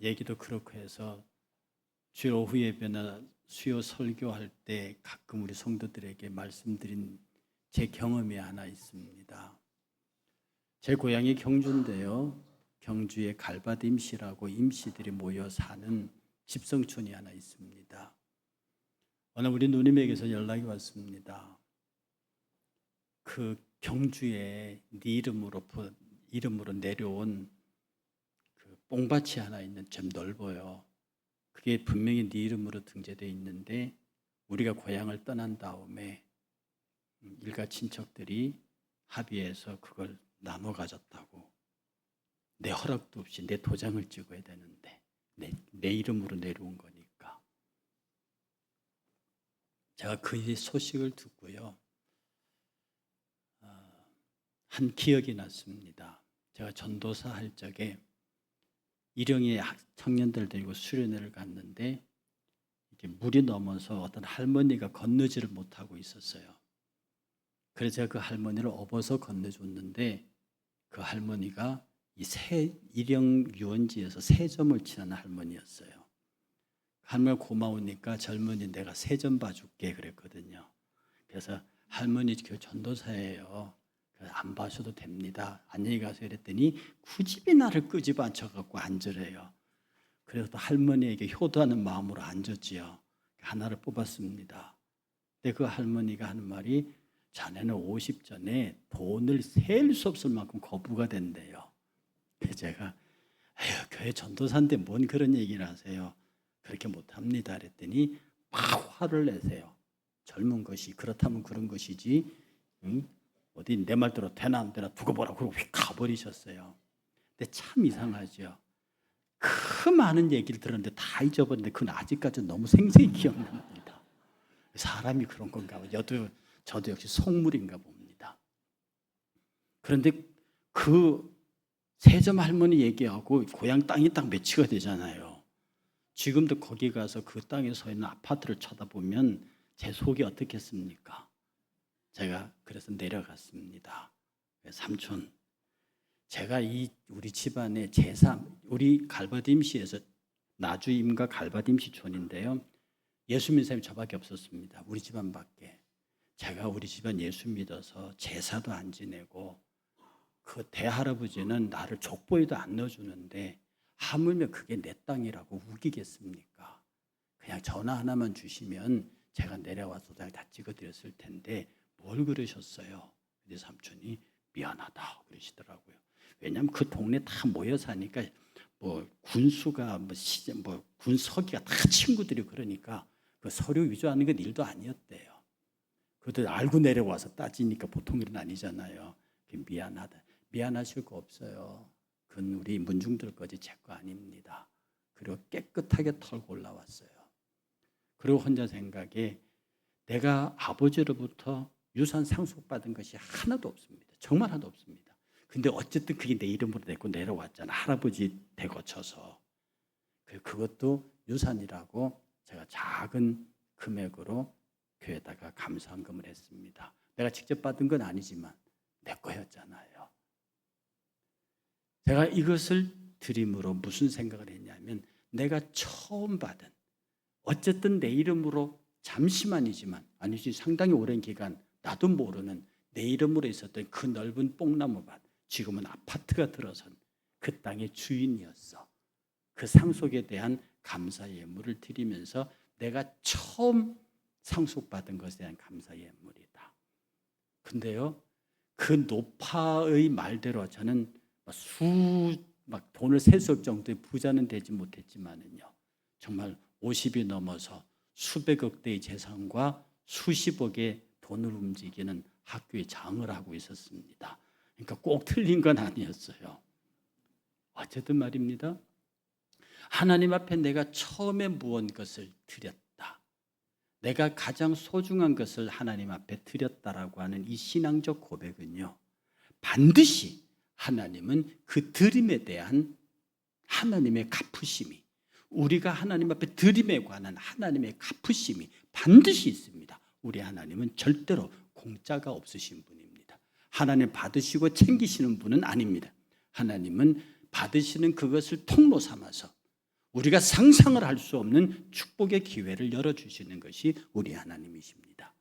얘기도 그렇고 해서 주일 오후 예배나 수요 설교할 때 가끔 우리 성도들에게 말씀드린 제 경험이 하나 있습니다. 제 고향이 경주인데요. 경주에 갈바디 임시라고 임시들이 모여 사는 집성촌이 하나 있습니다. 오늘 우리 누님에게서 연락이 왔습니다. 그 경주에 네 이름으로 내려온 그 뽕밭이 하나 있는 좀 넓어요. 그게 분명히 네 이름으로 등재되어 있는데 우리가 고향을 떠난 다음에 일가 친척들이 합의해서 그걸 나눠 가졌다고. 내 허락도 없이 내 도장을 찍어야 되는데 내 이름으로 내려온 거니까. 제가 그 소식을 듣고요. 한 기억이 났습니다. 제가 전도사 할 적에 일영의 청년들 데리고 수련회를 갔는데 이렇게 물이 넘어서 어떤 할머니가 건너지를 못하고 있었어요. 그래서 제가 그 할머니를 업어서 건너줬는데 그 할머니가 일영 유원지에서 세점을 치는 할머니였어요. 할머니 고마우니까 젊은이 내가 세점 봐줄게 그랬거든요. 그래서 할머니 그 전도사예요. 안 봐셔도 됩니다. 안녕히 가세요 이랬더니 굳이 나를 끄집어 앉혀갖고 앉으래요. 그래서 또 할머니에게 효도하는 마음으로 앉았지요. 하나를 뽑았습니다. 근데 그 할머니가 하는 말이 자네는 50전에 돈을 셀 수 없을 만큼 거부가 된대요. 그래서 제가 교회 전도사인데 뭔 그런 얘기를 하세요. 그렇게 못합니다 그랬더니 막 화를 내세요. 젊은 것이 그렇다면 그런 것이지 어디 내 말대로 되나 안 되나 두고 보라 그러고 휙 가버리셨어요. 근데 참 이상하죠. 그 많은 얘기를 들었는데 다 잊어버렸는데 그건 아직까지 너무 생생히 기억납니다. 사람이 그런 건가 봐요. 저도 역시 속물인가 봅니다. 그런데 그 세점 할머니 얘기하고 고향 땅이 딱 매치가 되잖아요. 지금도 거기 가서 그 땅에 서 있는 아파트를 쳐다보면 제 속이 어떻겠습니까? 제가 그래서 내려갔습니다. 삼촌, 제가 우리 집안의 우리 갈바딤시에서 나주임과 갈바딤시촌인데요. 예수 믿는 사람이 저밖에 없었습니다. 우리 집안밖에. 제가 우리 집안 예수 믿어서 제사도 안 지내고 그 대할아버지는 나를 족보에도 안 넣어주는데 하물며 그게 내 땅이라고 우기겠습니까? 그냥 전화 하나만 주시면 제가 내려와서 다 찍어드렸을 텐데 뭘 그러셨어요? 근데 삼촌이 미안하다 그러시더라고요. 왜냐하면 그 동네 다 모여 사니까 군수가 군서기가 다 친구들이 그러니까 그 서류 위조하는 건 일도 아니었대요. 그것도 알고 내려와서 따지니까 보통 일은 아니잖아요. 미안하다. 미안하실 거 없어요. 그건 우리 문중들 거지 제 거 아닙니다. 그리고 깨끗하게 털고 올라왔어요. 그리고 혼자 생각에 내가 아버지로부터 유산 상속받은 것이 하나도 없습니다. 정말 하나도 없습니다. 근데 어쨌든 그게 내 이름으로 내고 내려왔잖아. 할아버지 대거쳐서. 그것도 유산이라고 제가 작은 금액으로 교회에다가 감사헌금을 했습니다. 내가 직접 받은 건 아니지만 내 거였잖아요. 제가 이것을 드림으로 무슨 생각을 했냐면 내가 처음 받은 어쨌든 내 이름으로 잠시만이지만 아니지 상당히 오랜 기간 나도 모르는 내 이름으로 있었던 그 넓은 뽕나무밭 지금은 아파트가 들어선 그 땅의 주인이었어. 그 상속에 대한 감사 예물을 드리면서 내가 처음 상속받은 것에 대한 감사 예물이다. 근데요 그 노파의 말대로 저는 돈을 셀 수 없을 정도의 부자는 되지 못했지만은요 정말 50이 넘어서 수백억 대의 재산과 수십억의 돈을 움직이는 학교의 장을 하고 있었습니다. 그러니까 꼭 틀린 건 아니었어요. 어쨌든 말입니다. 하나님 앞에 내가 처음에 무언 것을 드렸다. 내가 가장 소중한 것을 하나님 앞에 드렸다라고 하는 이 신앙적 고백은요. 반드시 하나님은 그 드림에 대한 하나님의 갚으심이 우리가 하나님 앞에 드림에 관한 하나님의 갚으심이 반드시 있습니다. 우리 하나님은 절대로 공짜가 없으신 분입니다. 하나님 받으시고 챙기시는 분은 아닙니다. 하나님은 받으시는 그것을 통로 삼아서 우리가 상상을 할 수 없는 축복의 기회를 열어주시는 것이 우리 하나님이십니다.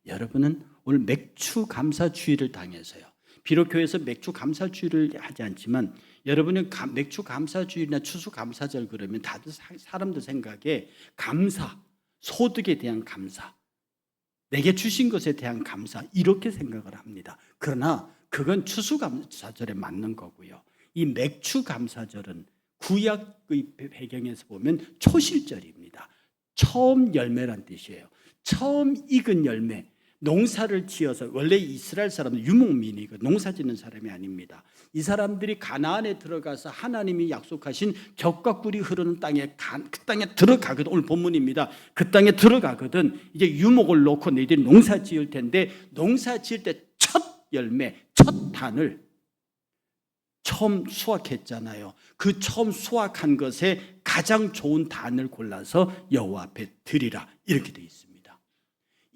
여러분은 오늘 맥주 감사주의를 당해서요. 비록 교회에서 맥주 감사주의를 하지 않지만 여러분은 맥주 감사주의나 추수 감사절 그러면 다들 사람들 생각에 감사, 소득에 대한 감사, 내게 주신 것에 대한 감사 이렇게 생각을 합니다. 그러나 그건 추수 감사절에 맞는 거고요. 이 맥주 감사절은 구약의 배경에서 보면 초실절입니다. 처음 열매란 뜻이에요. 처음 익은 열매. 농사를 지어서 원래 이스라엘 사람은 유목민이고 농사 짓는 사람이 아닙니다. 이 사람들이 가나안에 들어가서 하나님이 약속하신 젖과 꿀이 흐르는 땅에 그 땅에 들어가거든. 오늘 본문입니다. 그 땅에 들어가거든. 이제 유목을 놓고 너희들이 농사 지을 텐데 농사 지을 때 첫 열매, 첫 단을 처음 수확했잖아요. 그 처음 수확한 것에 가장 좋은 단을 골라서 여호와 앞에 드리라 이렇게 되어 있습니다.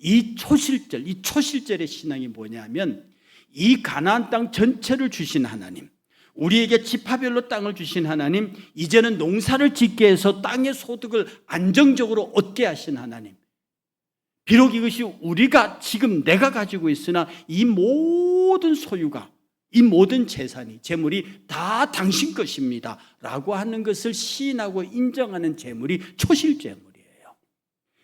이 초실절의 신앙이 뭐냐면 이 가나안 땅 전체를 주신 하나님, 우리에게 지파별로 땅을 주신 하나님, 이제는 농사를 짓게 해서 땅의 소득을 안정적으로 얻게 하신 하나님. 비록 이것이 우리가 지금 내가 가지고 있으나 이 모든 소유가, 이 모든 재산이, 재물이 다 당신 것입니다 라고 하는 것을 시인하고 인정하는 재물이 초실재물이에요.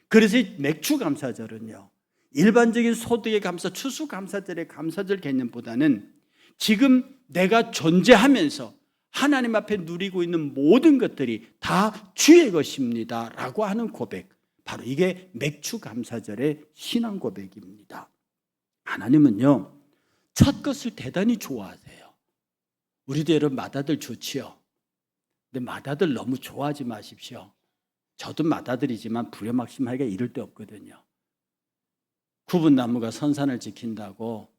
그래서 맥주 감사절은요, 일반적인 소득의 감사, 추수 감사절의 감사절 개념보다는 지금 내가 존재하면서 하나님 앞에 누리고 있는 모든 것들이 다 주의 것입니다 라고 하는 고백, 바로 이게 맥주 감사절의 신앙 고백입니다. 하나님은요, 첫 것을 대단히 좋아하세요. 우리도 여러분 맏아들 좋지요. 근데 맏아들 너무 좋아하지 마십시오. 저도 맏아들이지만 부려막심하기가 이를 데 없거든요. 구분나무가 선산을 지킨다고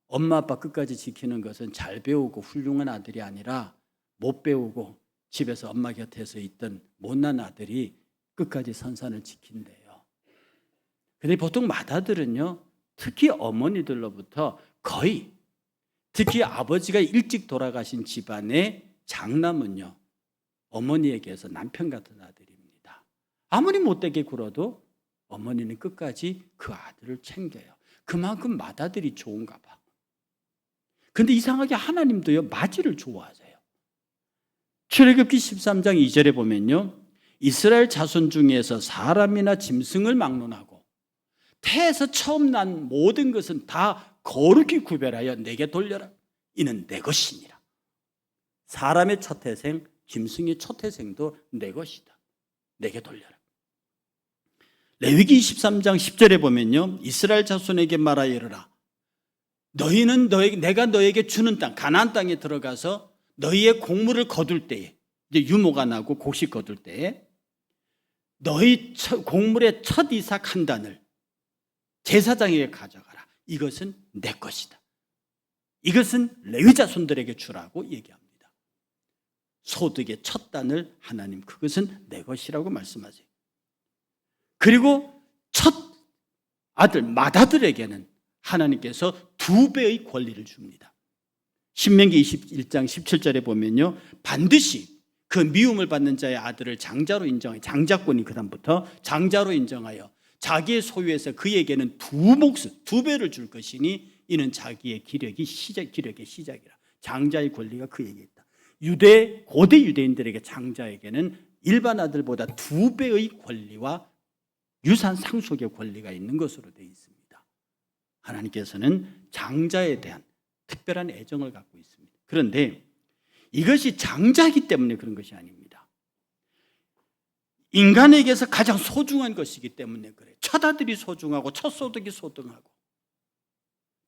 엄마 아빠 끝까지 지키는 것은 잘 배우고 훌륭한 아들이 아니라 못 배우고 집에서 엄마 곁에서 있던 못난 아들이 끝까지 선산을 지킨대요. 근데 보통 맏아들은요, 특히 어머니들로부터 거의, 특히 아버지가 일찍 돌아가신 집안의 장남은요, 어머니에게서 남편 같은 아들입니다. 아무리 못되게 굴어도 어머니는 끝까지 그 아들을 챙겨요. 그만큼 맏아들이 좋은가 봐. 근데 이상하게 하나님도요, 맏이를 좋아하세요. 출애굽기 13장 2절에 보면요, 이스라엘 자손 중에서 사람이나 짐승을 막론하고 태에서 처음 난 모든 것은 다 거룩히 구별하여 내게 돌려라. 이는 내 것이니라. 사람의 첫 태생, 짐승의 첫 태생도 내 것이다. 내게 돌려라. 레위기 23장 10절에 보면요, 이스라엘 자손에게 말하여 이르라. 너희는 내가 너에게 주는 땅, 가나안 땅에 들어가서 너희의 곡물을 거둘 때에, 이제 유모가 나고 곡식 거둘 때에 너희 곡물의 첫 이삭 한 단을 제사장에게 가져가라. 이것은 내 것이다. 이것은 레위 자손들에게 주라고 얘기합니다. 소득의 첫 단을 하나님, 그것은 내 것이라고 말씀하세요. 그리고 첫 아들, 맏아들에게는 하나님께서 2배의 권리를 줍니다. 신명기 21장 17절에 보면요, 반드시 그 미움을 받는 자의 아들을 장자로 인정하여, 장자권이 그 다음부터 장자로 인정하여 자기의 소유에서 그에게는 2배를 줄 것이니 이는 자기의 기력의 시작이라. 장자의 권리가 그에게 있다. 고대 유대인들에게 장자에게는 일반 아들보다 2배의 권리와 유산 상속의 권리가 있는 것으로 되어 있습니다. 하나님께서는 장자에 대한 특별한 애정을 갖고 있습니다. 그런데 이것이 장자이기 때문에 그런 것이 아닙니다. 인간에게서 가장 소중한 것이기 때문에 그래요. 첫 아들이 소중하고 첫 소득이 소중하고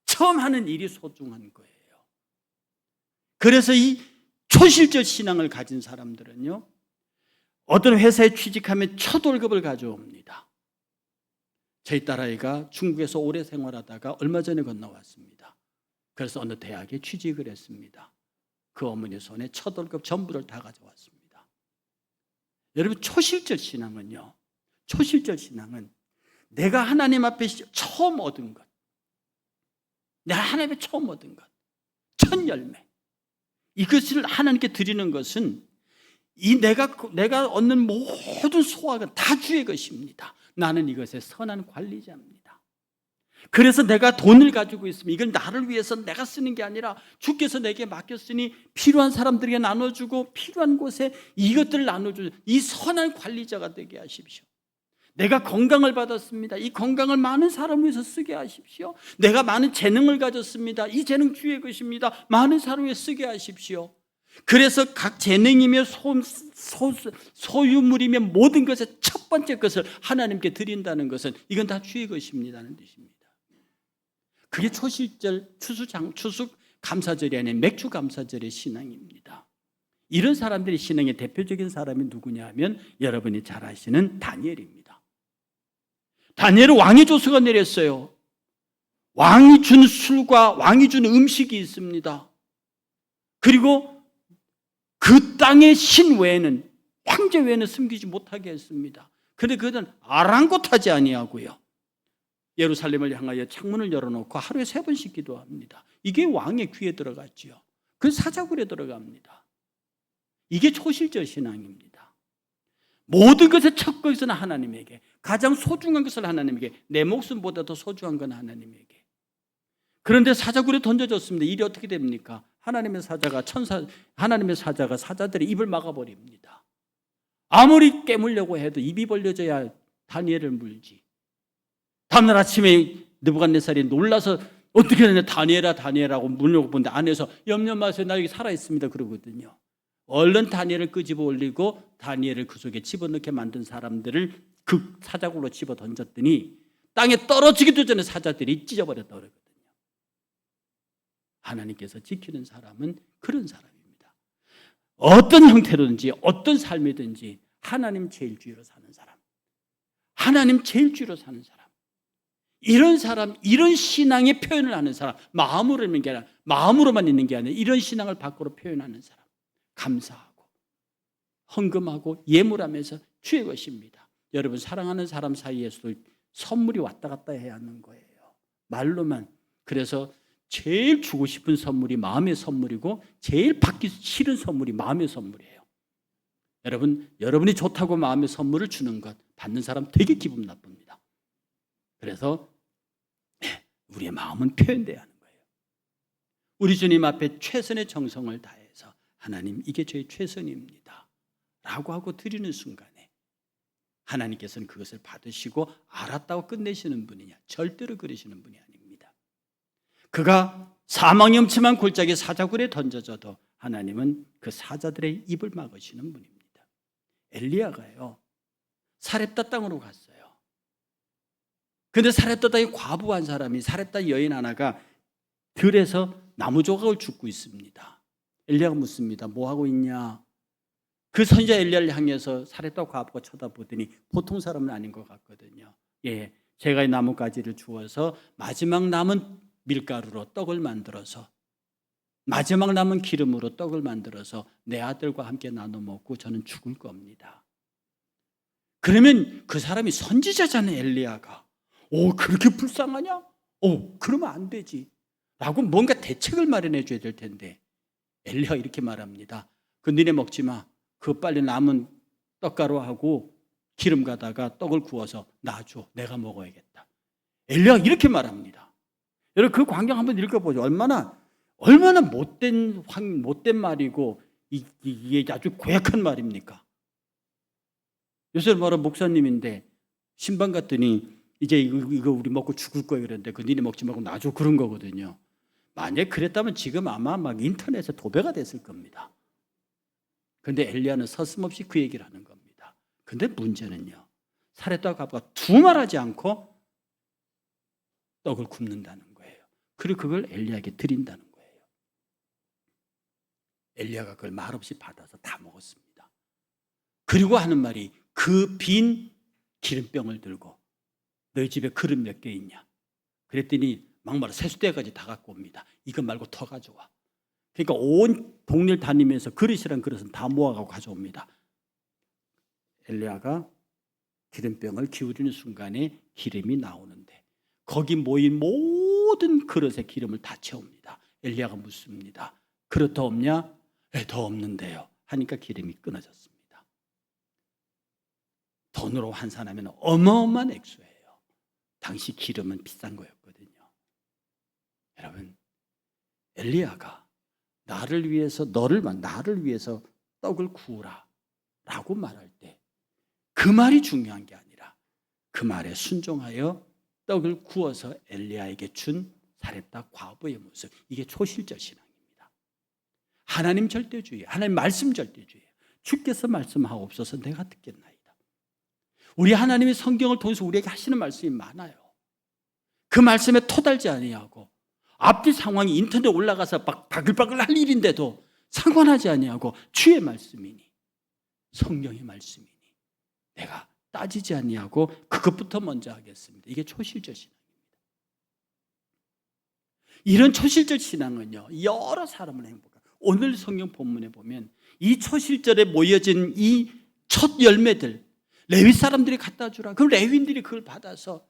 처음 하는 일이 소중한 거예요. 그래서 이 초실절 신앙을 가진 사람들은요, 어떤 회사에 취직하면 첫 월급을 가져옵니다. 저희 딸아이가 중국에서 오래 생활하다가 얼마 전에 건너왔습니다. 그래서 어느 대학에 취직을 했습니다. 그 어머니 손에 첫 월급 전부를 다 가져왔습니다. 여러분, 초실절 신앙은요, 초실절 신앙은 내가 하나님 앞에 처음 얻은 것, 내가 하나님 앞에 처음 얻은 것, 첫 열매, 이것을 하나님께 드리는 것은 내가 얻는 모든 소확은 다 주의 것입니다. 나는 이것의 선한 관리자입니다. 그래서 내가 돈을 가지고 있으면 이걸 나를 위해서 내가 쓰는 게 아니라 주께서 내게 맡겼으니 필요한 사람들에게 나눠주고 필요한 곳에 이것들을 나눠주는 이 선한 관리자가 되게 하십시오. 내가 건강을 받았습니다. 이 건강을 많은 사람을 위해서 쓰게 하십시오. 내가 많은 재능을 가졌습니다. 이 재능 주의 것입니다. 많은 사람을 위해 쓰게 하십시오. 그래서 각 재능이며 소유물이며 모든 것의 첫 번째 것을 하나님께 드린다는 것은 이건 다 주의 것입니다는 뜻입니다. 그게 초실절 추수 감사절이 아닌 맥주 감사절의 신앙입니다. 이런 사람들의 신앙의 대표적인 사람이 누구냐 하면 여러분이 잘 아시는 다니엘입니다. 다니엘은 왕의 조서가 내렸어요. 왕이 준 술과 왕이 준 음식이 있습니다. 그리고 그 땅의 신 외에는, 황제 외에는 숨기지 못하게 했습니다. 그런데 그들은 아랑곳하지 아니하고요, 예루살렘을 향하여 창문을 열어놓고 하루에 3번씩 기도합니다. 이게 왕의 귀에 들어갔지요. 그 사자굴에 들어갑니다. 이게 초실절 신앙입니다. 모든 것의 첫 것은 하나님에게, 가장 소중한 것을 하나님에게, 내 목숨보다 더 소중한 건 하나님에게. 그런데 사자굴에 던져졌습니다. 일이 어떻게 됩니까? 하나님의 사자가 사자들의 입을 막아버립니다. 아무리 깨물려고 해도 입이 벌려져야 다니엘을 물지. 다음날 아침에 느부갓네살이 놀라서 어떻게 되냐, 다니엘하고 물려고 보는데 안에서 염려 마세요, 나 여기 살아있습니다 그러거든요. 얼른 다니엘을 끄집어 올리고 다니엘을 그 속에 집어넣게 만든 사람들을 그 사자굴로 집어 던졌더니 땅에 떨어지기도 전에 사자들이 찢어버렸다 그러거든요. 하나님께서 지키는 사람은 그런 사람입니다. 어떤 형태로든지 어떤 삶이든지 하나님 제일주의로 사는 사람, 하나님 제일주의로 사는 사람, 이런 사람, 이런 신앙의 표현을 하는 사람, 마음으로 있는 게 아니라, 마음으로만 있는 게 아니라 이런 신앙을 밖으로 표현하는 사람, 감사하고 헌금하고 예물하면서 주의 것입니다. 여러분, 사랑하는 사람 사이에서도 선물이 왔다 갔다 해야 하는 거예요. 말로만. 그래서 제일 주고 싶은 선물이 마음의 선물이고 제일 받기 싫은 선물이 마음의 선물이에요. 여러분이 좋다고 마음의 선물을 주는 것, 받는 사람 되게 기분 나쁩니다. 그래서 우리의 마음은 표현돼야 하는 거예요. 우리 주님 앞에 최선의 정성을 다해서 하나님, 이게 저의 최선입니다 라고 하고 드리는 순간에 하나님께서는 그것을 받으시고 알았다고 끝내시는 분이냐? 절대로 그러시는 분이 아닙니다. 그가 사망이 엄침한 골짜기 사자굴에 던져져도 하나님은 그 사자들의 입을 막으시는 분입니다. 엘리야가요, 사렙다 땅으로 갔어요. 근데 사렙다 땅에 과부한 사람이, 사렙다 여인 하나가 들에서 나무 조각을 줍고 있습니다. 엘리야가 묻습니다. 뭐 하고 있냐? 그 선지자 엘리야를 향해서 사렙다 과부가 쳐다보더니 보통 사람은 아닌 것 같거든요. 예, 제가 이 나뭇가지를 주어서 마지막 남은 밀가루로 떡을 만들어서, 마지막 남은 기름으로 떡을 만들어서 내 아들과 함께 나눠 먹고 저는 죽을 겁니다. 그러면 그 사람이 선지자잖아요, 엘리야가. 오, 그렇게 불쌍하냐? 오, 그러면 안 되지 라고 뭔가 대책을 마련해 줘야 될 텐데 엘리야가 이렇게 말합니다. 그 니네 먹지 마. 그 빨리 남은 떡가루하고 기름 가다가 떡을 구워서 놔줘. 내가 먹어야겠다. 엘리야가 이렇게 말합니다. 여러분, 그 광경 한번 읽어보죠. 얼마나 못된 말이고 이게 아주 고약한 말입니까? 요새 바로 목사님인데 신방 갔더니 이제 이거 우리 먹고 죽을 거예요 그랬는데 그 니네 먹지 말고 놔줘, 그런 거거든요. 만약 그랬다면 지금 아마 막 인터넷에 도배가 됐을 겁니다. 그런데 엘리야는 서슴없이 그 얘기를 하는 겁니다. 그런데 문제는요, 사렙다 과부가 두말하지 않고 떡을 굽는다는 거예요. 그리고 그걸 엘리야에게 드린다는 거예요. 엘리야가 그걸 말없이 받아서 다 먹었습니다. 그리고 하는 말이, 그 빈 기름병을 들고 너희 집에 그릇 몇 개 있냐? 그랬더니 막말로 세수대까지 다 갖고 옵니다. 이것 말고 더 가져와. 그러니까 온 동네를 다니면서 그릇이란 그릇은 다 모아가고 가져옵니다. 엘리야가 기름병을 기울이는 순간에 기름이 나오는데 거기 모인 모든 그릇에 기름을 다 채웁니다. 엘리야가 묻습니다. 그릇 더 없냐? 더 없는데요 하니까 기름이 끊어졌습니다. 돈으로 환산하면 어마어마한 액수예요. 당시 기름은 비싼 거였거든요. 여러분, 엘리야가 나를 위해서 나를 위해서 떡을 구우라 라고 말할 때 그 말이 중요한 게 아니라 그 말에 순종하여 떡을 구워서 엘리야에게 준 사렙다 과부의 모습, 이게 초실절 신앙입니다. 하나님 절대주의, 하나님 말씀 절대주의. 주께서 말씀하옵소서 내가 듣겠나이다. 우리 하나님의 성경을 통해서 우리에게 하시는 말씀이 많아요. 그 말씀에 토달지 아니하고 앞뒤 상황이 인터넷 올라가서 막 바글바글 할 일인데도 상관하지 아니하고 주의 말씀이니 성령의 말씀이니 내가 따지지 아니하고 그것부터 먼저 하겠습니다. 이게 초실절 신앙입니다. 이런 초실절 신앙은요 여러 사람을 행복하고, 오늘 성경 본문에 보면 이 초실절에 모여진 이 첫 열매들 레위 사람들이 갖다 주라. 그 레위인들이 그걸 받아서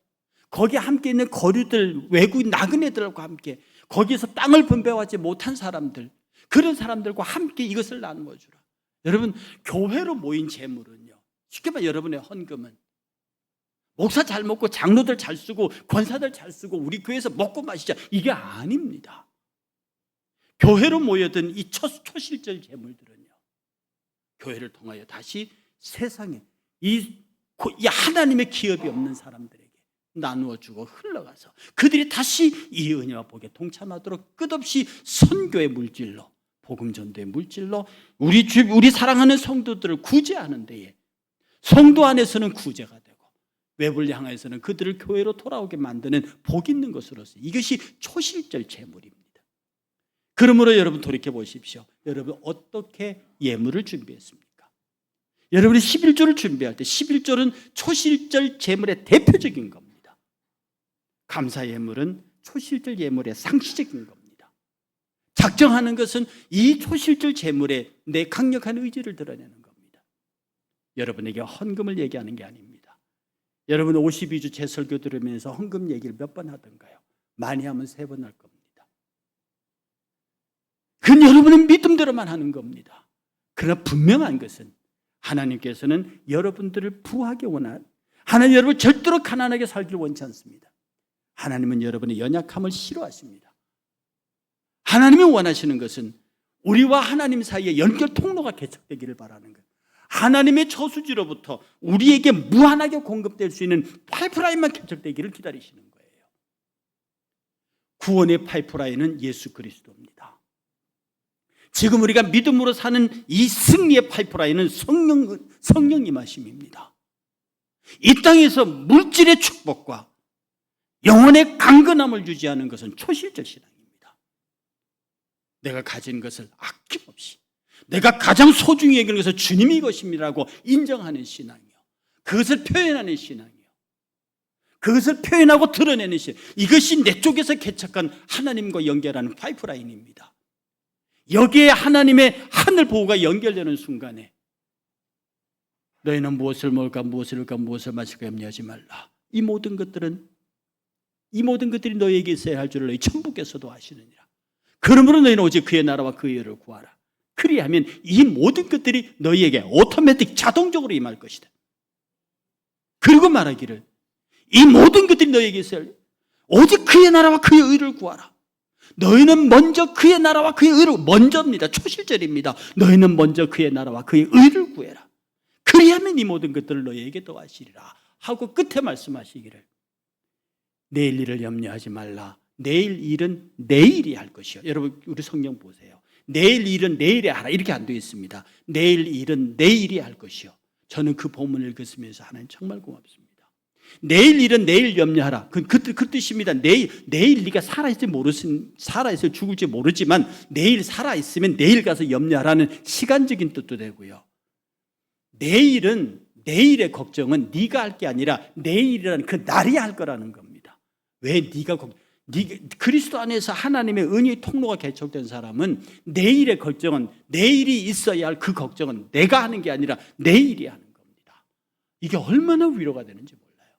거기에 함께 있는 거류들, 외국인 나그네들과 함께 거기에서 땅을 분배하지 못한 사람들, 그런 사람들과 함께 이것을 나누어 주라. 여러분, 교회로 모인 재물은요, 쉽게 말해 여러분의 헌금은 목사 잘 먹고 장로들 잘 쓰고 권사들 잘 쓰고 우리 교회에서 먹고 마시자, 이게 아닙니다. 교회로 모여든 이 초실절 재물들은요 교회를 통하여 다시 세상에 이 하나님의 기업이 없는 사람들에게 나누어주고 흘러가서 그들이 다시 이 은혜와 복에 동참하도록 끝없이 선교의 물질로, 복음 전도의 물질로 우리 사랑하는 성도들을 구제하는 데에 성도 안에서는 구제가 되고 외부를 향해서는 그들을 교회로 돌아오게 만드는 복 있는 것으로서 이것이 초실절 재물입니다. 그러므로 여러분 돌이켜 보십시오. 여러분 어떻게 예물을 준비했습니까? 여러분이 11조를 준비할 때 11조는 초실절 재물의 대표적인 겁니다. 감사 예물은 초실절 예물의 상시적인 겁니다. 작정하는 것은 이 초실절 재물에 내 강력한 의지를 드러내는 겁니다. 여러분에게 헌금을 얘기하는 게 아닙니다. 여러분 52주 제 설교 들으면서 헌금 얘기를 몇 번 하던가요? 많이 하면 3번 할 겁니다. 그건 여러분의 믿음대로만 하는 겁니다. 그러나 분명한 것은 하나님께서는 여러분들을 부하게 하나님 여러분을 절대로 가난하게 살기를 원치 않습니다. 하나님은 여러분의 연약함을 싫어하십니다. 하나님이 원하시는 것은 우리와 하나님 사이에 연결 통로가 개척되기를 바라는 것. 하나님의 저수지로부터 우리에게 무한하게 공급될 수 있는 파이프라인만 개척되기를 기다리시는 거예요. 구원의 파이프라인은 예수 그리스도입니다. 지금 우리가 믿음으로 사는 이 승리의 파이프라인은 성령 임하심입니다. 이 땅에서 물질의 축복과 영혼의 강건함을 유지하는 것은 초실절 신앙입니다. 내가 가진 것을 아낌없이 내가 가장 소중히 여기는 것은 주님이 것입니다라고 인정하는 신앙이요, 그것을 표현하는 신앙이요, 그것을 표현하고 드러내는 신앙, 이것이 내 쪽에서 개척한 하나님과 연결하는 파이프라인입니다. 여기에 하나님의 하늘 보호가 연결되는 순간에 너희는 무엇을 먹을까 무엇을 입을까 무엇을 마실까 염려하지 말라. 이 모든 것들이 너희에게 있어야 할 줄을 너희 천부께서도 아시느니라. 그러므로 너희는 오직 그의 나라와 그의 의를 구하라. 그리하면 이 모든 것들이 너희에게 오토매틱 자동적으로 임할 것이다. 그리고 말하기를 이 모든 것들이 너희에게 있어야 할 오직 그의 나라와 그의 의를 구하라. 너희는 먼저 그의 나라와 그의 의를, 먼저입니다. 초실절입니다. 너희는 먼저 그의 나라와 그의 의를 구해라. 그리하면 이 모든 것들을 너희에게 더하시리라 하고 끝에 말씀하시기를 내일 일을 염려하지 말라. 내일 일은 내일이 할 것이요. 여러분 우리 성경 보세요. 내일 일은 내일에 하라 이렇게 안 되어 있습니다. 내일 일은 내일이 할 것이요. 저는 그 본문을 읽었으면서 하나님 정말 고맙습니다. 내일 일은 내일 염려하라. 그 뜻입니다. 내일 네가 살아있을 죽을지 모르지만 내일 살아있으면 내일 가서 염려하라는 시간적인 뜻도 되고요. 내일은 내일의 걱정은 네가 할 게 아니라 내일이라는 그 날이 할 거라는 겁니다. 왜 그리스도 안에서 하나님의 은혜의 통로가 개척된 사람은 내일의 걱정은 내일이 있어야 할 그 걱정은 내가 하는 게 아니라 내일이 하는 겁니다. 이게 얼마나 위로가 되는지 몰라요.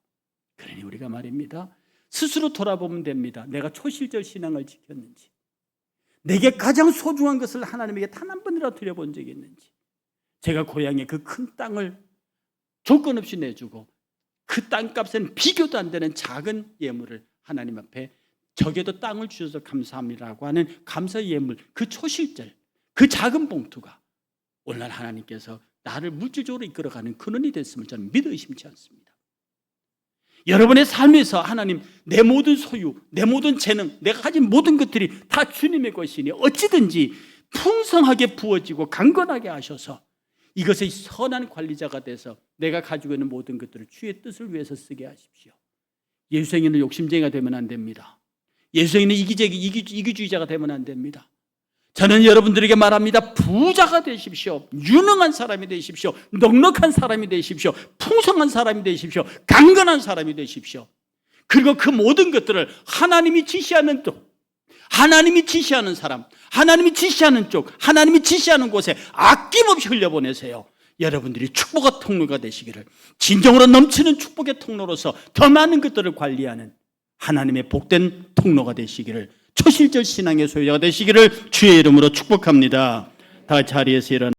그러니 우리가 말입니다. 스스로 돌아보면 됩니다. 내가 초실절 신앙을 지켰는지, 내게 가장 소중한 것을 하나님에게 단 한 번이라도 드려본 적이 있는지, 제가 고향에 그 큰 땅을 조건 없이 내주고 그 땅값에는 비교도 안 되는 작은 예물을 하나님 앞에 적에도 땅을 주셔서 감사합니다라고 하는 감사 예물, 그 초실절, 그 작은 봉투가 오늘날 하나님께서 나를 물질적으로 이끌어가는 근원이 됐음을 저는 믿어 의심치 않습니다. 여러분의 삶에서 하나님, 내 모든 소유, 내 모든 재능, 내가 가진 모든 것들이 다 주님의 것이니 어찌든지 풍성하게 부어지고 강건하게 하셔서 이것의 선한 관리자가 돼서 내가 가지고 있는 모든 것들을 주의 뜻을 위해서 쓰게 하십시오. 예수생이는 욕심쟁이가 되면 안 됩니다. 예수생이는 이기주의자가 되면 안 됩니다. 저는 여러분들에게 말합니다. 부자가 되십시오. 유능한 사람이 되십시오. 넉넉한 사람이 되십시오. 풍성한 사람이 되십시오. 강건한 사람이 되십시오. 그리고 그 모든 것들을 하나님이 지시하는 쪽, 하나님이 지시하는 사람, 하나님이 지시하는 쪽, 하나님이 지시하는 곳에 아낌없이 흘려보내세요. 여러분들이 축복의 통로가 되시기를, 진정으로 넘치는 축복의 통로로서 더 많은 것들을 관리하는 하나님의 복된 통로가 되시기를, 초실절 신앙의 소유자가 되시기를 주의 이름으로 축복합니다. 다 같이 자리에서 일어나